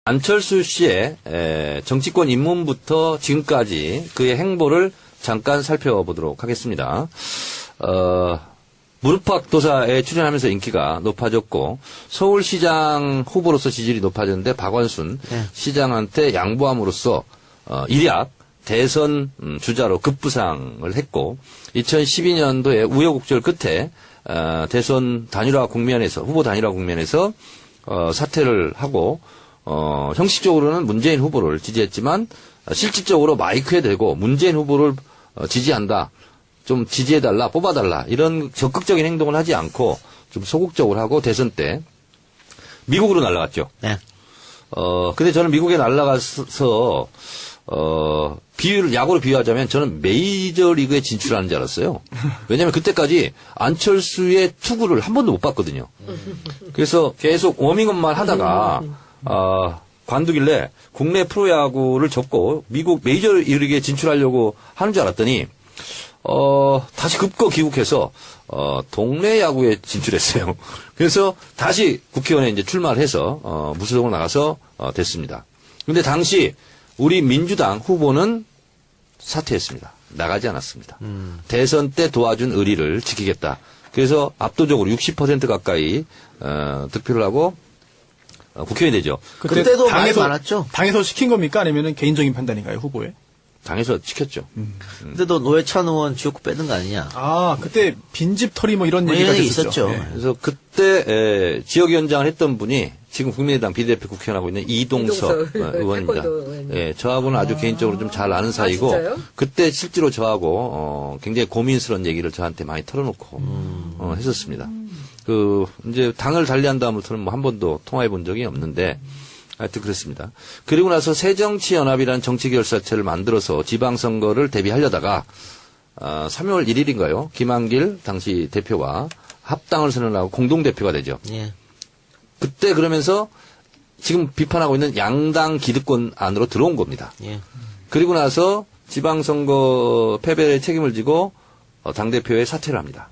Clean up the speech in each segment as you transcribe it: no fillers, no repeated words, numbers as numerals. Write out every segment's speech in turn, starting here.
안철수 씨의 정치권 입문부터 지금까지 그의 행보를 잠깐 살펴보도록 하겠습니다. 무릎팍도사에 출연하면서 인기가 높아졌고 서울시장 후보로서 지지율이 높아졌는데 박원순 시장한테 양보함으로써 일약 대선 주자로 급부상을 했고 2012년도에 우여곡절 끝에 대선 단일화 국면에서 후보 단일화 국면에서 사퇴를 하고 형식적으로는 문재인 후보를 지지했지만 실질적으로 마이크에 대고 문재인 후보를 지지한다. 좀 지지해달라, 뽑아달라. 이런 적극적인 행동을 하지 않고 좀 소극적으로 하고 대선 때 미국으로 날아갔죠. 네. 근데 저는 미국에 날아가서 야구로 비유하자면 저는 메이저리그에 진출하는 줄 알았어요. 왜냐면 그때까지 안철수의 투구를 한 번도 못 봤거든요. 그래서 계속 워밍업만 하다가 관두길래 국내 프로야구를 접고 미국 메이저리그에 진출하려고 하는 줄 알았더니 다시 급거 귀국해서 동네 야구에 진출했어요. 그래서 다시 국회의원에 이제 출마를 해서 무소속으로 나가서 됐습니다. 근데 당시 우리 민주당 후보는 사퇴했습니다. 나가지 않았습니다. 대선 때 도와준 의리를 지키겠다. 그래서 압도적으로 60% 가까이 득표를 하고 국회의원이 되죠. 그때도 많이 많았죠. 당에서 시킨 겁니까? 아니면 개인적인 판단인가요, 후보에? 당에서 시켰죠. 근데도 노회찬 의원 지역구 빼는 거 아니냐. 아, 그때 빈집 털이 뭐 이런 얘기가 있었죠. 네. 그래서 그때 지역위원장을 했던 분이 지금 국민의당 비대표 국회의원하고 있는 이동석 의원입니다. 예, 저하고는 아주 개인적으로 좀 잘 아는 사이고 진짜요? 그때 실제로 저하고 굉장히 고민스러운 얘기를 저한테 많이 털어놓고 했었습니다. 이제 당을 달리한 다음부터는 뭐 한 번도 통화해 본 적이 없는데 하여튼 그렇습니다. 그리고 나서 새정치연합이라는 정치결사체를 만들어서 지방선거를 대비하려다가 3월 1일인가요? 김한길 당시 대표와 합당을 선언하고 공동대표가 되죠. 예. 그때 그러면서 지금 비판하고 있는 양당 기득권 안으로 들어온 겁니다. 예. 그리고 나서 지방선거 패배의 책임을 지고 당대표에 사퇴를 합니다.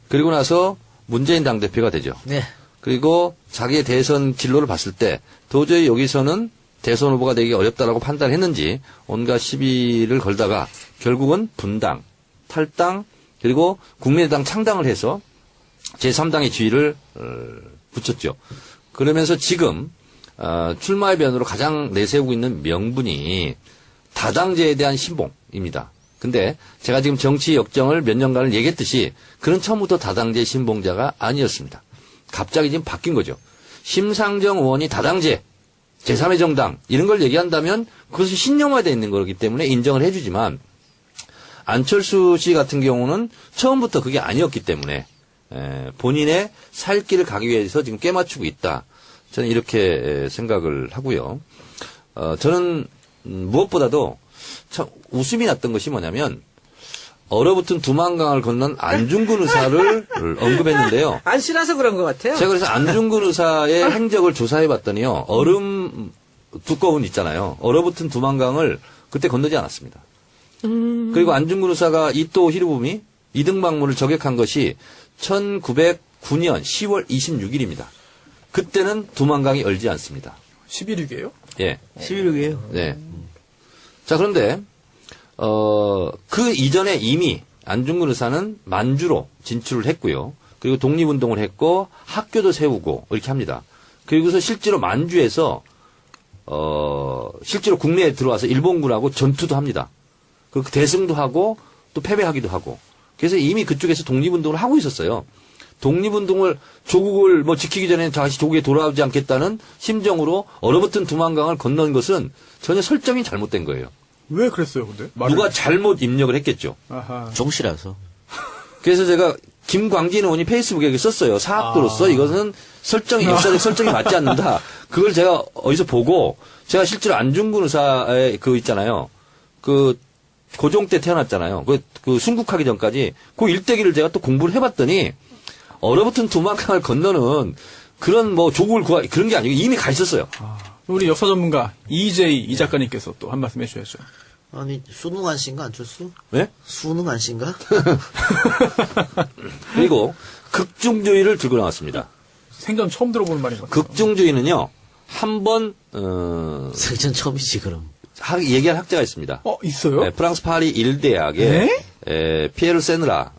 그리고 나서 문재인 당대표가 되죠. 네. 그리고 자기의 대선 진로를 봤을 때 도저히 여기서는 대선 후보가 되기 어렵다라고 판단했는지 온갖 시비를 걸다가 결국은 분당, 탈당, 그리고 국민의당 창당을 해서 제3당의 지위를 붙였죠. 그러면서 지금 출마의 변으로 가장 내세우고 있는 명분이 다당제에 대한 신봉입니다. 근데 제가 지금 정치 역정을 몇 년간을 얘기했듯이 그는 처음부터 다당제 신봉자가 아니었습니다. 갑자기 지금 바뀐 거죠. 심상정 의원이 다당제, 제3의 정당 이런 걸 얘기한다면 그것이 신념화되어 있는 거기 때문에 인정을 해주지만 안철수 씨 같은 경우는 처음부터 그게 아니었기 때문에 본인의 살 길을 가기 위해서 지금 깨맞추고 있다. 저는 이렇게 생각을 하고요. 저는 무엇보다도 참 웃음이 났던 것이 뭐냐면 얼어붙은 두만강을 건넌 안중근 의사를 언급했는데요. 안 싫어서 그런 것 같아요. 제가 그래서 안중근 의사의 행적을 조사해 봤더니요. 얼음 두꺼운 있잖아요. 얼어붙은 두만강을 그때 건너지 않았습니다. 그리고 안중근 의사가 이토 히로부미 이등박물을 저격한 것이 1909년 10월 26일입니다. 그때는 두만강이 얼지 않습니다. 11.6이에요? 예. 11.6이에요. 네. 자, 그런데 그 이전에 이미 안중근 의사는 만주로 진출을 했고요. 그리고 독립운동을 했고 학교도 세우고 이렇게 합니다. 그리고서 실제로 만주에서 실제로 국내에 들어와서 일본군하고 전투도 합니다. 그리고 대승도 하고 또 패배하기도 하고. 그래서 이미 그쪽에서 독립운동을 하고 있었어요. 독립운동을 조국을 뭐 지키기 전에 다시 조국에 돌아오지 않겠다는 심정으로 얼어붙은 두만강을 건넌 것은 전혀 설정이 잘못된 거예요. 왜 그랬어요, 근데? 누가 잘못 입력을 했겠죠. 아하. 종시라서. 그래서 제가 김광진 의원이 페이스북에 썼어요. 사학도로서 이것은 설정이 역사적 설정이 맞지 않는다. 그걸 제가 어디서 보고 제가 실제로 안중근 의사의 그 있잖아요. 그 고종 때 태어났잖아요. 그 순국하기 전까지 그 일대기를 제가 또 공부를 해봤더니 얼어붙은 두만강을 건너는 그런 뭐 조국을 구하 그런 게 아니고 이미 가 있었어요. 우리 역사 전문가 이 작가님께서 또 한 말씀 해주셔야죠. 아니, 수능 안 씨인가, 안철수? 네? 수능 안 씨인가? 그리고 극중주의를 들고 나왔습니다. 생전 처음 들어보는 말인 것 같아요. 극중주의는요, 한 번, 생전 처음이지, 그럼. 얘기한 학자가 있습니다. 있어요? 네, 프랑스 파리 일대학의 피에르 세느라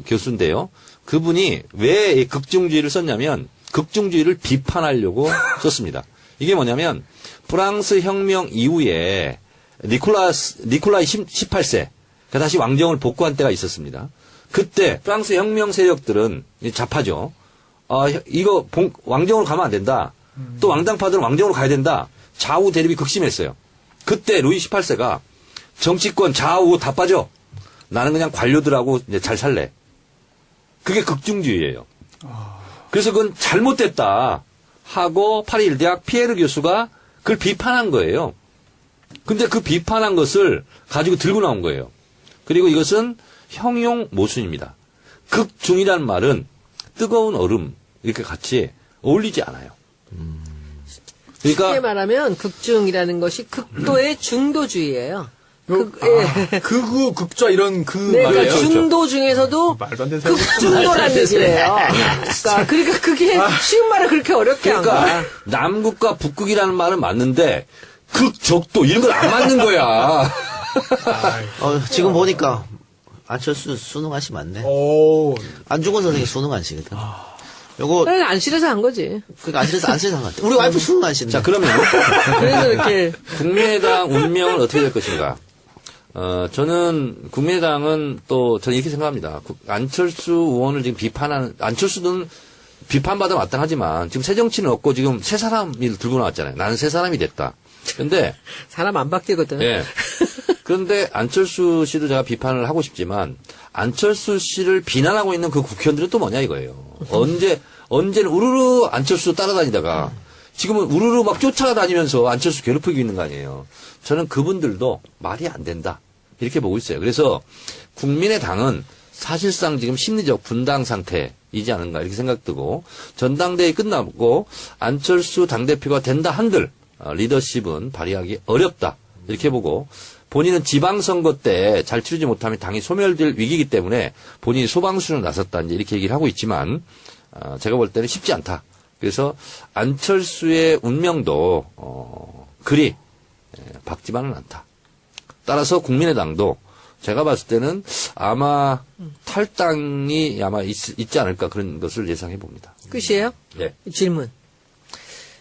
교수인데요. 그분이 왜 이 극중주의를 썼냐면 극중주의를 비판하려고 썼습니다. 이게 뭐냐면 프랑스 혁명 이후에 니콜라이 18세 다시 왕정을 복구한 때가 있었습니다. 그때 프랑스 혁명 세력들은 좌파죠. 이거 왕정으로 가면 안 된다. 또 왕당파들은 왕정으로 가야 된다. 좌우 대립이 극심했어요. 그때 루이 18세가 정치권 좌우 다 빠져. 나는 그냥 관료들하고 이제 잘 살래. 그게 극중주의예요. 그래서 그건 잘못됐다 하고 파리 일대학 피에르 교수가 그걸 비판한 거예요. 근데 그 비판한 것을 가지고 들고 나온 거예요. 그리고 이것은 형용 모순입니다. 극중이라는 말은 뜨거운 얼음 이렇게 같이 어울리지 않아요. 쉽게 그러니까 말하면 극중이라는 것이 극도의 중도주의예요. 극우, 극좌 이런 네, 말이에요. 그러니까 중도 중에서도 말도 안 되는 소리. 극중도라는 얘기예요. 그러니까 그게 쉬운 말을 그렇게 어렵게 한 그러니까 거야. 남극과 북극이라는 말은 맞는데 극적도 이런 건 안 맞는 거야. 지금 보니까 안철수 수능안씨 맞네. 안중근 선생님 수능안씨거든. 요거, 그래, 안 싫어서 한 거지. 그러니까 안실에서 한 것 같아. 우리 와이프 수능안씨인데. 자, 그러면 그래서 이렇게 국민의당 운명은 어떻게 될 것인가? 저는 국민의당은 또 저는 이렇게 생각합니다. 안철수 의원을 지금 안철수는 비판받아 마땅하지만 지금 새 정치는 없고 지금 새 사람이 들고 나왔잖아요. 나는 새 사람이 됐다. 근데 사람 안 바뀌거든. 예. 그런데 안철수 씨도 제가 비판을 하고 싶지만 안철수 씨를 비난하고 있는 그 국회의원들은 또 뭐냐 이거예요. 언제는 우르르 안철수 따라다니다가 지금은 우르르 막 쫓아다니면서 안철수 괴롭히고 있는 거 아니에요. 저는 그분들도 말이 안 된다. 이렇게 보고 있어요. 그래서 국민의당은 사실상 지금 심리적 분당 상태이지 않은가 이렇게 생각되고 전당대회 끝나고 안철수 당대표가 된다 한들 리더십은 발휘하기 어렵다. 이렇게 보고 본인은 지방선거 때 잘 치르지 못하면 당이 소멸될 위기이기 때문에 본인이 소방수로 나섰다. 이제 이렇게 얘기를 하고 있지만 제가 볼 때는 쉽지 않다. 그래서 안철수의 운명도 그리 밝지만은 않다. 따라서 국민의당도 제가 봤을 때는 아마 탈당이 아마 있지 않을까 그런 것을 예상해 봅니다. 끝이에요? 네. 질문.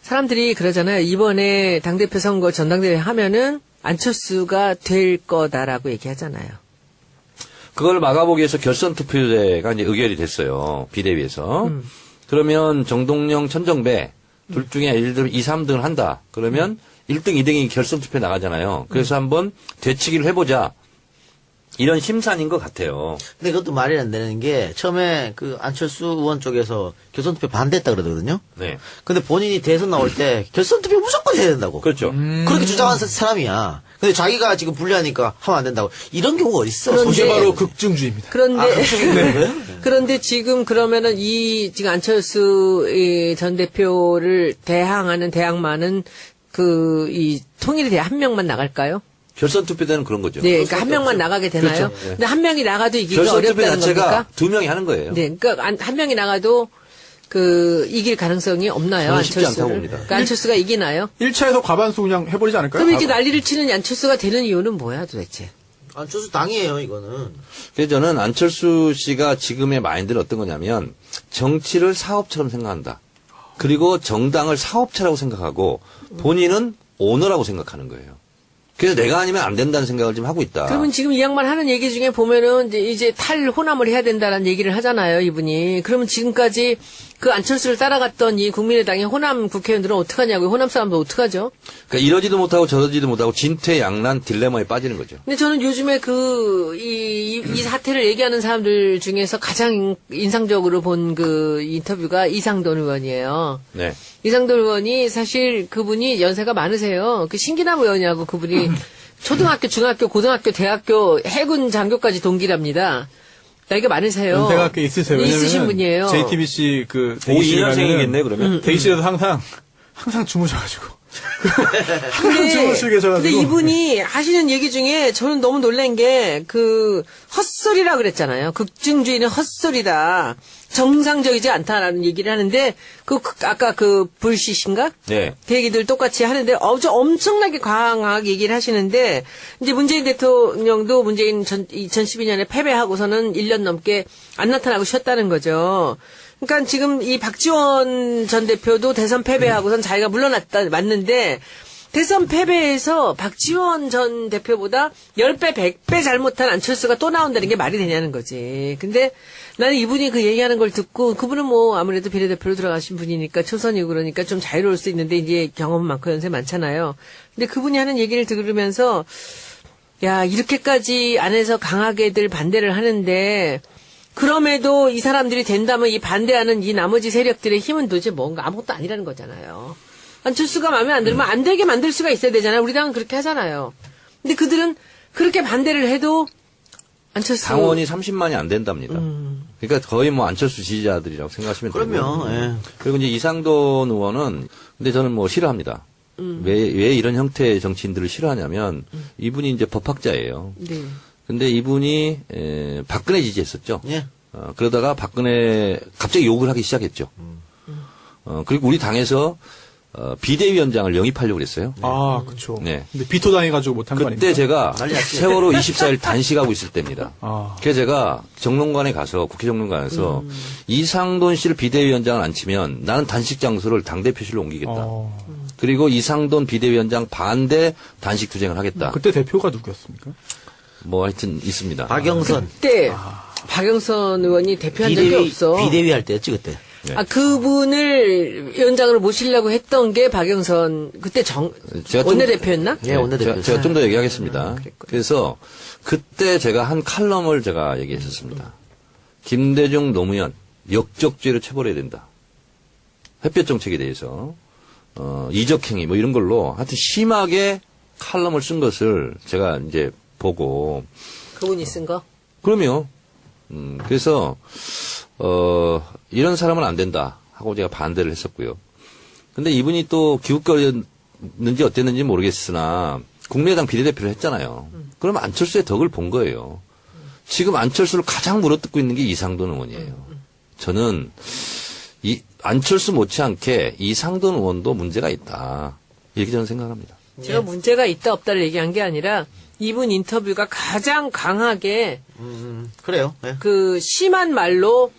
사람들이 그러잖아요. 이번에 당대표 선거 전당대회 하면은 안철수가 될 거다라고 얘기하잖아요. 그걸 막아보기 위해서 결선 투표제가 이제 의결이 됐어요. 비대위에서. 그러면 정동영, 천정배 둘 중에 예를 들어 2, 3등을 한다. 그러면 1등, 2등이 결선 투표에 나가잖아요. 그래서 한번 되치기를 해보자. 이런 심산인 것 같아요. 근데 그것도 말이 안 되는 게 처음에 그 안철수 의원 쪽에서 결선투표 반대했다 그러거든요. 네. 근데 본인이 대선 나올 때 결선투표 무조건 해야 된다고. 그렇죠. 그렇게 주장한 사람이야. 근데 자기가 지금 불리하니까 하면 안 된다고. 이런 경우가 어딨어? 그런데- 그게 바로 극중주의입니다. 그런데 지금 그러면은 지금 안철수 전 대표를 대항하는 대항마는 이 통일에 대해 한 명만 나갈까요? 결선 투표 때는 그런 거죠. 네, 그러니까 한 명만 나가게 되나요? 그렇죠. 네. 근데 한 명이 나가도 이기기 결선 투표 어렵다는 자체가 겁니까? 2명이 하는 거예요. 네, 그러니까 한 명이 나가도 이길 가능성이 없나요? 저는 쉽지 안철수를? 않다고 봅니다. 그러니까 안철수가 이기나요? 1차에서 과반수 그냥 해버리지 않을까요? 그럼 이렇게 난리를 치는 안철수가 되는 이유는 뭐야 도대체? 안철수 당이에요, 이거는. 그래서 저는 안철수 씨가 지금의 마인드는 어떤 거냐면 정치를 사업처럼 생각한다. 그리고 정당을 사업체라고 생각하고 본인은 오너라고 생각하는 거예요. 그래서 내가 아니면 안 된다는 생각을 좀 하고 있다. 그러면 지금 이 양반 하는 얘기 중에 보면은 이제 탈호남을 해야 된다는 얘기를 하잖아요, 이분이. 그러면 지금까지 그 안철수를 따라갔던 이 국민의당의 호남 국회의원들은 어떡하냐고요? 호남 사람들 어떡하죠? 그러니까 이러지도 못하고 저러지도 못하고 진퇴양난 딜레마에 빠지는 거죠. 근데 저는 요즘에 이 사태를 얘기하는 사람들 중에서 가장 인상적으로 본 그 인터뷰가 이상돈 의원이에요. 네. 이상돈 의원이 사실 그분이 연세가 많으세요. 그 신기남 의원이라고 그분이 초등학교, 중학교, 고등학교, 대학교, 해군 장교까지 동기랍니다. 나이가 많으세요. 연세가 꽤 있으세요. 왜냐면은 있으신 분이에요. JTBC 그 52년생이겠네 그러면. 대기실에서 항상 주무셔가지고 항상 주무시고 계셔가지고. 근데 이분이 하시는 얘기 중에 저는 너무 놀란 게 그 헛소리라 그랬잖아요. 극중주의는 헛소리다. 정상적이지 않다라는 얘기를 하는데 아까 그 불시신가? 네. 그 얘기들 똑같이 하는데 엄청나게 강하게 얘기를 하시는데 이제 문재인 대통령도 문재인 2012년에 패배하고서는 1년 넘게 안 나타나고 쉬었다는 거죠. 그러니까 지금 이 박지원 전 대표도 대선 패배하고선 자기가 물러났다 맞는데 대선 패배에서 박지원 전 대표보다 10배, 100배 잘못한 안철수가 또 나온다는 게 말이 되냐는 거지. 근데 나는 이분이 그 얘기하는 걸 듣고 그분은 뭐 아무래도 비례대표로 들어가신 분이니까 초선이고 그러니까 좀 자유로울 수 있는데 이제 경험 많고 연세 많잖아요. 근데 그분이 하는 얘기를 들으면서 야, 이렇게까지 안에서 강하게들 반대를 하는데 그럼에도 이 사람들이 된다면 이 반대하는 이 나머지 세력들의 힘은 도대체 뭔가 아무것도 아니라는 거잖아요. 안철수가 마음에 안 들면 안 되게 만들 수가 있어야 되잖아요. 우리 당은 그렇게 하잖아요. 근데 그들은 그렇게 반대를 해도 안철수 당원이 30만이 안 된답니다. 그러니까 거의 뭐 안철수 지지자들이라고 생각하시면 되고. 그럼요. 예. 그리고 이제 이상돈 의원은 근데 저는 뭐 싫어합니다. 왜 이런 형태의 정치인들을 싫어하냐면 이분이 이제 법학자예요. 네. 근데 이분이 박근혜 지지했었죠. 예. 그러다가 박근혜 갑자기 욕을 하기 시작했죠. 그리고 우리 당에서 비대위원장을 영입하려고 그랬어요. 아, 그쵸. 네. 근데 비토 당해가지고 못한 거 아닙니까? 그때 제가 난리 났지. 세월호 24일 단식하고 있을 때입니다. 아. 그래서 제가 정론관에 가서 국회 정론관에서 이상돈 씨를 비대위원장을 안 치면 나는 단식 장소를 당대표실로 옮기겠다. 그리고 이상돈 비대위원장 반대 단식 투쟁을 하겠다. 그때 대표가 누구였습니까? 뭐 하여튼 있습니다. 박영선. 그때 박영선 의원이 대표한 적이 없어. 비대위 할 때였지 그때. 네. 그분을 위원장으로 모시려고 했던 게 박영선 그때 제가 좀- 원내대표였나? 예, 원내대표. 제가 좀 더 얘기하겠습니다. 그랬구나. 그래서 그때 제가 한 칼럼을 제가 얘기했었습니다. 김대중 노무현 역적죄로 처벌해야 된다. 햇볕 정책에 대해서 이적행위 뭐 이런 걸로 하여튼 심하게 칼럼을 쓴 것을 제가 이제 보고 그분이 쓴 거? 그럼요. 그래서 이런 사람은 안 된다 하고 제가 반대를 했었고요. 근데 이분이 또 기웃거렸는지 어땠는지 모르겠으나 국민의당 비례대표를 했잖아요. 그럼 안철수의 덕을 본 거예요. 지금 안철수를 가장 물어뜯고 있는 게 이상돈 의원이에요. 저는 이 안철수 못지않게 이상돈 의원도 문제가 있다. 이렇게 저는 생각합니다. 제가 문제가 있다 없다를 얘기한 게 아니라 이분 인터뷰가 가장 강하게 그래요. 예. 그 심한 말로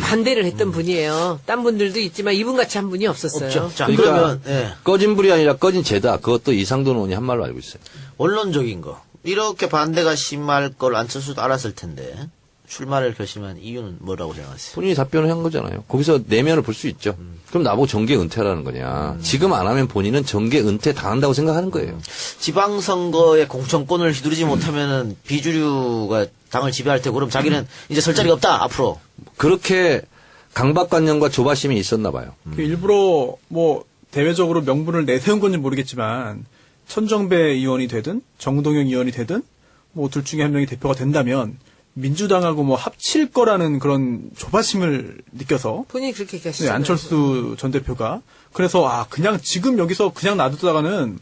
반대를 했던 분이에요. 딴 분들도 있지만 이분 같이 한 분이 없었어요. 없죠. 자, 그러니까 그러면 예. 꺼진 불이 아니라 꺼진 죄다. 그것도 이상돈 의원이 한 말로 알고 있어요. 원론적인 거. 이렇게 반대가 심할 걸 안철수도 알았을 텐데 출마를 결심한 이유는 뭐라고 생각하세요? 본인이 답변을 한 거잖아요. 거기서 내면을 볼 수 있죠. 그럼 나보고 정계 은퇴라는 거냐. 지금 안 하면 본인은 정계 은퇴 당한다고 생각하는 거예요. 지방선거에 공천권을 휘두르지 못하면은 비주류가 당을 지배할 테고 그럼 자기는 이제 설 자리가 없다 앞으로. 그렇게 강박관념과 조바심이 있었나 봐요. 일부러 뭐 대외적으로 명분을 내세운 건지 모르겠지만 천정배 의원이 되든 정동영 의원이 되든 뭐 둘 중에 한 명이 대표가 된다면 민주당하고 뭐 합칠 거라는 그런 조바심을 느껴서 본인이 그렇게 네, 얘기하시잖아요. 안철수 전 대표가 그래서 그냥 지금 여기서 그냥 놔두다가는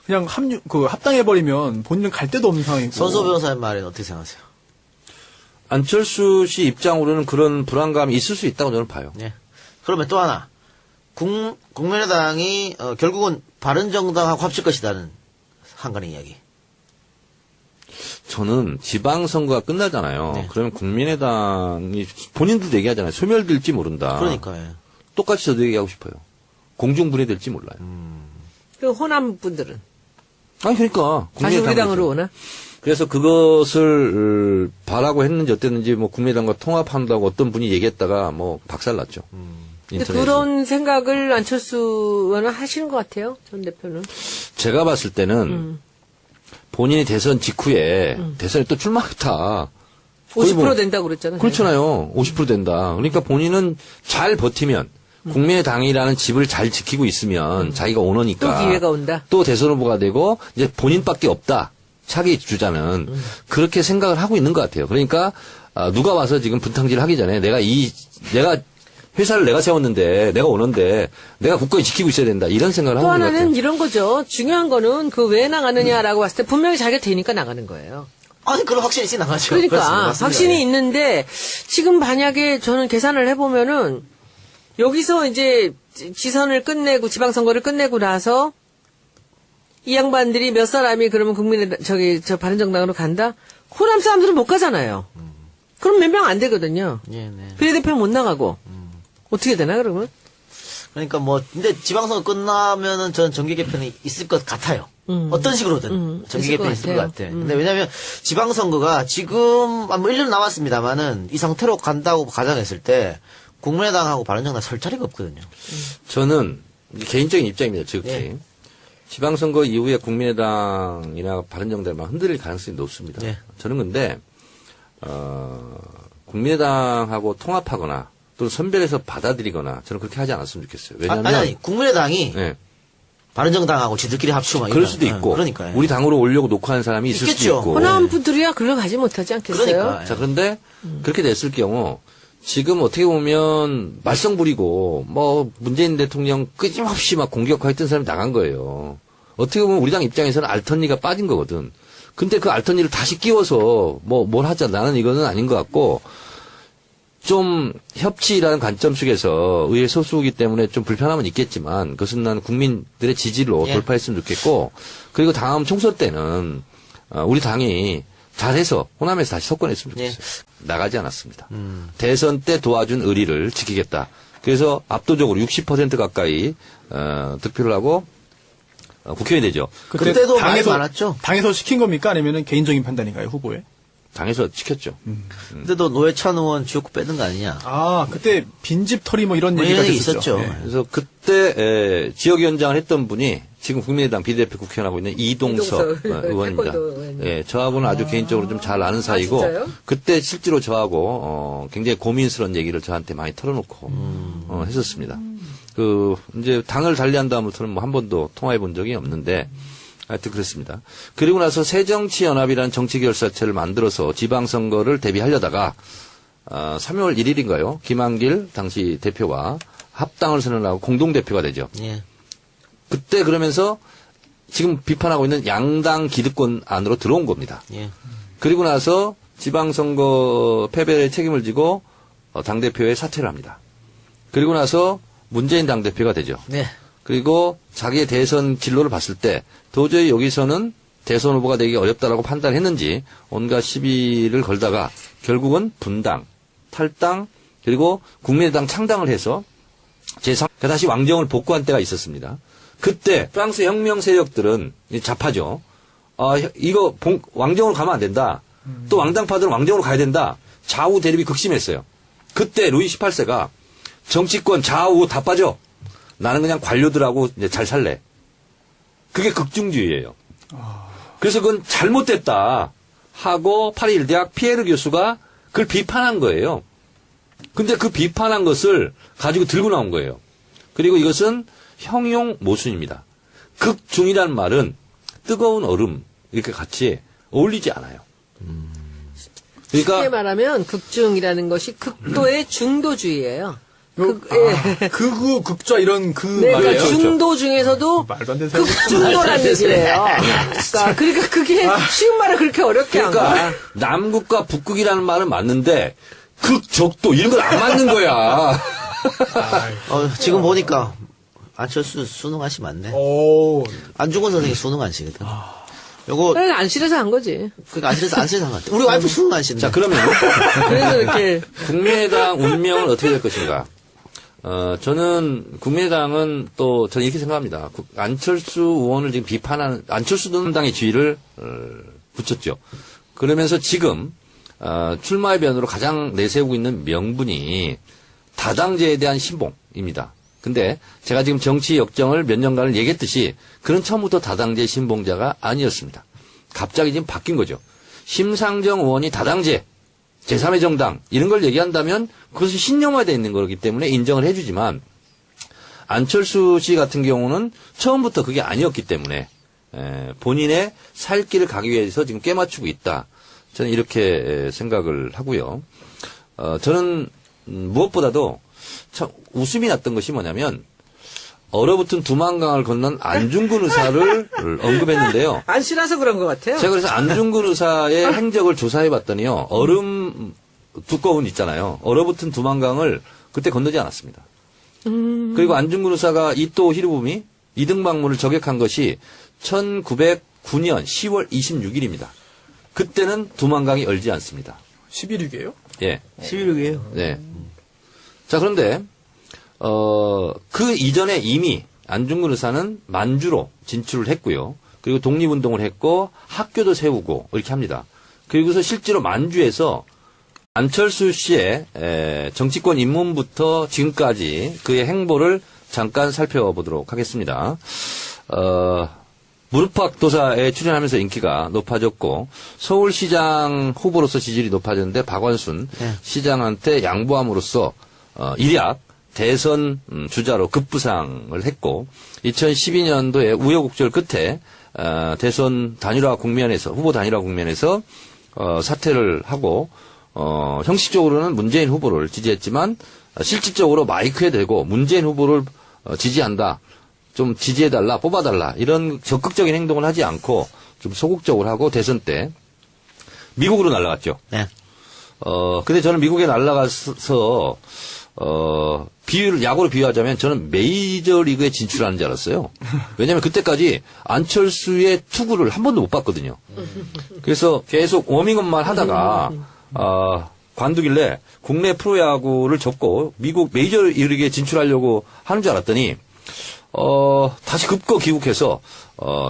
그냥 합당해버리면 본인은 갈 데도 없는 상황이고. 선소 변호사의 말에는 어떻게 생각하세요? 안철수 씨 입장으로는 그런 불안감이 있을 수 있다고 저는 봐요. 예. 그러면 또 하나. 국민의당이 결국은 바른정당하고 합칠 것이다는 한간의 이야기. 저는 지방선거가 끝나잖아요. 네. 그러면 국민의당이 본인들도 얘기하잖아요. 소멸될지 모른다. 그러니까 예. 똑같이 저도 얘기하고 싶어요. 공중분해될지 몰라요. 그 호남 분들은 아니 그러니까 다시 우리 당으로 오나? 그래서 그것을 바라고 했는지 어땠는지 뭐 국민의당과 통합한다고 어떤 분이 얘기했다가 뭐 박살났죠. 근데 인터넷에서. 그런 생각을 안철수 의원은 하시는 것 같아요. 전 대표는. 제가 봤을 때는 본인이 대선 직후에 대선에 또 출마하겠다. 50% 된다고 그랬잖아요. 그렇잖아요. 50% 된다. 그러니까 본인은 잘 버티면 국민의당이라는 집을 잘 지키고 있으면 자기가 오너니까 또 기회가 온다. 또 대선 후보가 되고 이제 본인밖에 없다. 차기 주자는 그렇게 생각을 하고 있는 것 같아요. 그러니까 누가 와서 지금 분탕질 하기 전에 내가 회사를 내가 세웠는데 내가 오는데 내가 굳건히 지키고 있어야 된다 이런 생각을 또 하고 있는 것 하나는 같아요. 이런 거죠. 중요한 거는 그 왜 나가느냐라고 봤을 때 분명히 자기가 되니까 나가는 거예요. 아니, 그럼 확실히 있으니 나가죠. 그러니까 그렇습니다. 맞습니다. 확신이 예. 있는데 지금 만약에 저는 계산을 해보면은 여기서 이제 지선을 끝내고 지방선거를 끝내고 나서 이 양반들이 몇 사람이 그러면 저 바른정당으로 간다? 호남 사람들은 못 가잖아요. 그럼 몇 명 안 되거든요. 예, 네. 비례대표 못 나가고 어떻게 되나 그러면? 그러니까 뭐, 근데 지방선거 끝나면은 저는 정계 개편이 있을 것 같아요. 어떤 식으로든 정계 있을 것 개편이 있을 것 같아요. 같아요. 근데 왜냐면 지방선거가 지금 뭐 1년 남았습니다만은 이 상태로 간다고 가정했을 때 국민의당하고 바른정당 설 자리가 없거든요. 저는 이제 개인적인 입장입니다. 지극히. 예. 지방선거 이후에 국민의당이나 바른정당만 흔들릴 가능성이 높습니다. 예. 저는 근데 국민의당하고 통합하거나 또는 선별해서 받아들이거나 저는 그렇게 하지 않았으면 좋겠어요. 왜냐하면 아니, 국민의당이 예, 바른정당하고 지들끼리 합치고 막 그럴 이런. 수도 있고 그러니까요. 우리 당으로 오려고 녹화한 사람이 있을 있겠죠. 수도 있고. 호남 분들이야 글로 가지 못하지 않겠어요? 그러니까. 자, 그런데 그렇게 됐을 경우 지금 어떻게 보면 말썽 부리고 뭐 문재인 대통령 끊임없이 막 공격했던 사람이 나간 거예요. 어떻게 보면 우리 당 입장에서는 알턴니가 빠진 거거든. 근데 그 알턴니를 다시 끼워서 뭐 뭘 하자 나는 이거는 아닌 것 같고 좀 협치라는 관점 속에서 의회 소수이기 때문에 좀 불편함은 있겠지만 그것은 난 국민들의 지지로 예. 돌파했으면 좋겠고 그리고 다음 총선 때는 우리 당이 잘해서 호남에서 다시 석권했으면 좋겠어요. 나가지 않았습니다. 대선 때 도와준 의리를 지키겠다. 그래서 압도적으로 60% 가까이 득표를 하고 국회의원이 되죠. 그때도 많이 많았죠. 당에서 시킨 겁니까? 아니면 개인적인 판단인가요, 후보에? 당에서 지켰죠. 그때도 노회찬 의원 지역구 빼는 거 아니냐. 아, 그때 빈집 털이 뭐 이런 뭐 얘기가 이런 얘기 있었죠. 있었죠. 예. 그래서 그때 지역위원장을 했던 분이 지금 국민의당 비례대표 국회의원하고 있는 이동석 의원입니다. 태권도 의원님. 예, 저하고는 아주 개인적으로 좀 잘 아는 사이고 진짜요? 그때 실제로 저하고 굉장히 고민스러운 얘기를 저한테 많이 털어놓고 했었습니다. 그 이제 당을 달리한 다음부터는 뭐 한 번도 통화해 본 적이 없는데 하여튼 그렇습니다. 그리고 나서 새정치연합이라는 정치결사체를 만들어서 지방선거를 대비하려다가 3월 1일인가요? 김한길 당시 대표와 합당을 선언하고 공동대표가 되죠. 예. 그때 그러면서 지금 비판하고 있는 양당 기득권 안으로 들어온 겁니다. 예. 그리고 나서 지방선거 패배의 책임을 지고 당대표에 사퇴를 합니다. 그리고 나서 문재인 당대표가 되죠. 네. 그리고 자기의 대선 진로를 봤을 때 도저히 여기서는 대선 후보가 되기 어렵다라고 판단했는지 온갖 시비를 걸다가 결국은 분당, 탈당, 그리고 국민의당 창당을 해서 다시 왕정을 복구한 때가 있었습니다. 그때 프랑스 혁명 세력들은 좌파죠. 이거 왕정으로 가면 안 된다. 또 왕당파들은 왕정으로 가야 된다. 좌우 대립이 극심했어요. 그때 루이 18세가 정치권 좌우 다 빠져. 나는 그냥 관료들하고 이제 잘 살래. 그게 극중주의예요. 그래서 그건 잘못됐다 하고 파리 일대학 피에르 교수가 그걸 비판한 거예요. 근데 그 비판한 것을 가지고 들고 나온 거예요. 그리고 이것은 형용 모순입니다. 극중이라는 말은 뜨거운 얼음 이렇게 같이 어울리지 않아요. 쉽게 그러니까 말하면 극중이라는 것이 극도의 중도주의예요. 극우, 극좌 이런 그 네, 말이에요. 그러니까 중도 중에서도 말도 안 되는 소리. 극중도라는 얘기예요. 그러니까 그게 쉬운 말을 그렇게 어렵게 한 거야. 그러니까 남극과 북극이라는 말은 맞는데 극적도 이런 건 안 맞는 거야. 지금 보니까 안철수 수능안시 맞네. 오, 안중근 선생님 수능안시거든. 요거 그러니까 안 싫어서 한 거지. 그러니까 안시에서 한 것 같아. 우리 와이프 수능안시인데. 자, 그러면 그래서 이렇게 국민의당 운명은 어떻게 될 것인가? 저는 국민의당은 또 저는 이렇게 생각합니다. 안철수 의원을 지금 비판하는 안철수 당의 지위를 붙였죠. 그러면서 지금 출마의 변으로 가장 내세우고 있는 명분이 다당제에 대한 신봉입니다. 근데 제가 지금 정치 역정을 몇 년간을 얘기했듯이 그는 처음부터 다당제 신봉자가 아니었습니다. 갑자기 지금 바뀐 거죠. 심상정 의원이 다당제, 제3의 정당 이런 걸 얘기한다면 그것은 신념화되어 있는 거기 때문에 인정을 해주지만 안철수 씨 같은 경우는 처음부터 그게 아니었기 때문에 본인의 살 길을 가기 위해서 지금 깨맞추고 있다. 저는 이렇게 생각을 하고요. 저는 무엇보다도 참 웃음이 났던 것이 뭐냐면 얼어붙은 두만강을 건넌 안중근 의사를 언급했는데요. 안 싫어서 그런 것 같아요. 제가 그래서 안중근 의사의 행적을 조사해 봤더니요. 얼음 두꺼운 있잖아요. 얼어붙은 두만강을 그때 건너지 않았습니다. 그리고 안중근 의사가 이토 히로부미 이등박물을 저격한 것이 1909년 10월 26일입니다. 그때는 두만강이 얼지 않습니다. 11위게요? 예. 11위에요. 네. 자, 그런데, 그 이전에 이미 안중근 의사는 만주로 진출을 했고요. 그리고 독립운동을 했고, 학교도 세우고, 이렇게 합니다. 그리고서 실제로 만주에서 안철수 씨의 정치권 입문부터 지금까지 그의 행보를 잠깐 살펴보도록 하겠습니다. 무릎팍 도사에 출연하면서 인기가 높아졌고 서울시장 후보로서 지지율이 높아졌는데 박원순 시장한테 양보함으로써 일약 대선 주자로 급부상을 했고 2012년도에 우여곡절 끝에 대선 단일화 국면에서 후보 단일화 국면에서 사퇴를 하고 형식적으로는 문재인 후보를 지지했지만 실질적으로 마이크에 대고 문재인 후보를 지지한다. 좀 지지해달라, 뽑아달라, 이런 적극적인 행동을 하지 않고 좀 소극적으로 하고 대선 때 미국으로 날아갔죠. 네. 근데 저는 미국에 날아가서, 야구로 비유하자면 저는 메이저리그에 진출하는 줄 알았어요. 왜냐면 그때까지 안철수의 투구를 한 번도 못 봤거든요. 그래서 계속 워밍업만 하다가, 관두길래 국내 프로야구를 접고 미국 메이저리그에 진출하려고 하는 줄 알았더니, 다시 급거 귀국해서,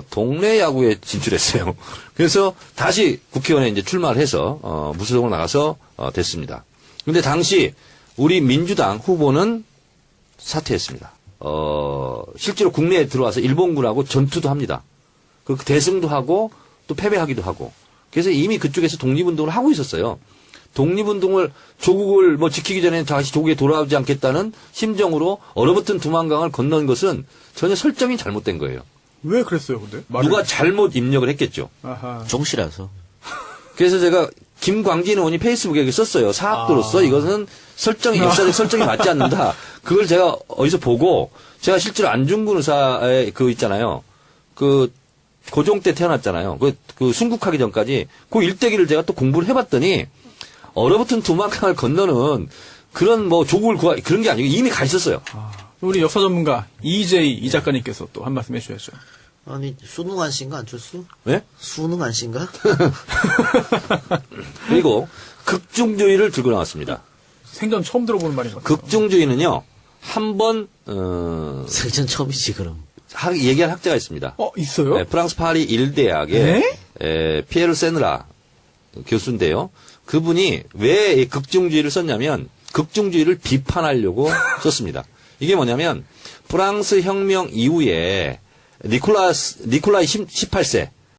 동네 야구에 진출했어요. 그래서 다시 국회의원에 이제 출마를 해서, 무소속으로 나가서, 됐습니다. 근데 당시 우리 민주당 후보는 사퇴했습니다. 실제로 국내에 들어와서 일본군하고 전투도 합니다. 그 대승도 하고 또 패배하기도 하고. 그래서 이미 그쪽에서 독립운동을 하고 있었어요. 독립운동을 조국을 지키기 전에 다시 조국에 돌아오지 않겠다는 심정으로 얼어붙은 두만강을 건넌 것은 전혀 설정이 잘못된 거예요. 왜 그랬어요, 근데? 누가 잘못 입력을 했겠죠. 아하. 종씨라서. 그래서 제가 김광진 의원이 페이스북에 썼어요. 사학도로서 이것은 역사적 설정이 맞지 않는다. 그걸 제가 어디서 보고 제가 실제로 안중근 의사의 있잖아요. 고종 때 태어났잖아요. 그 순국하기 전까지 그 일대기를 제가 또 공부를 해봤더니 얼어붙은 두만강을 건너는 그런 조국을 그런 게 아니고 이미 가 있었어요. 우리 역사 전문가 이 작가님께서 또 한 말씀 해주셔야죠. 아니, 수능한 씨인가, 안철수? 네? 수능한 씨인가? 그리고 극중주의를 들고 나왔습니다. 생전 처음 들어보는 말인 것 같아요. 극중주의는요, 한번 생전 처음이지, 그럼. 얘기한 학자가 있습니다. 있어요? 네, 프랑스 파리 1대학의 피에르 세느라 교수인데요. 그분이 왜 이 극중주의를 썼냐면 극중주의를 비판하려고 썼습니다. 이게 뭐냐면 프랑스 혁명 이후에 니콜라이 18세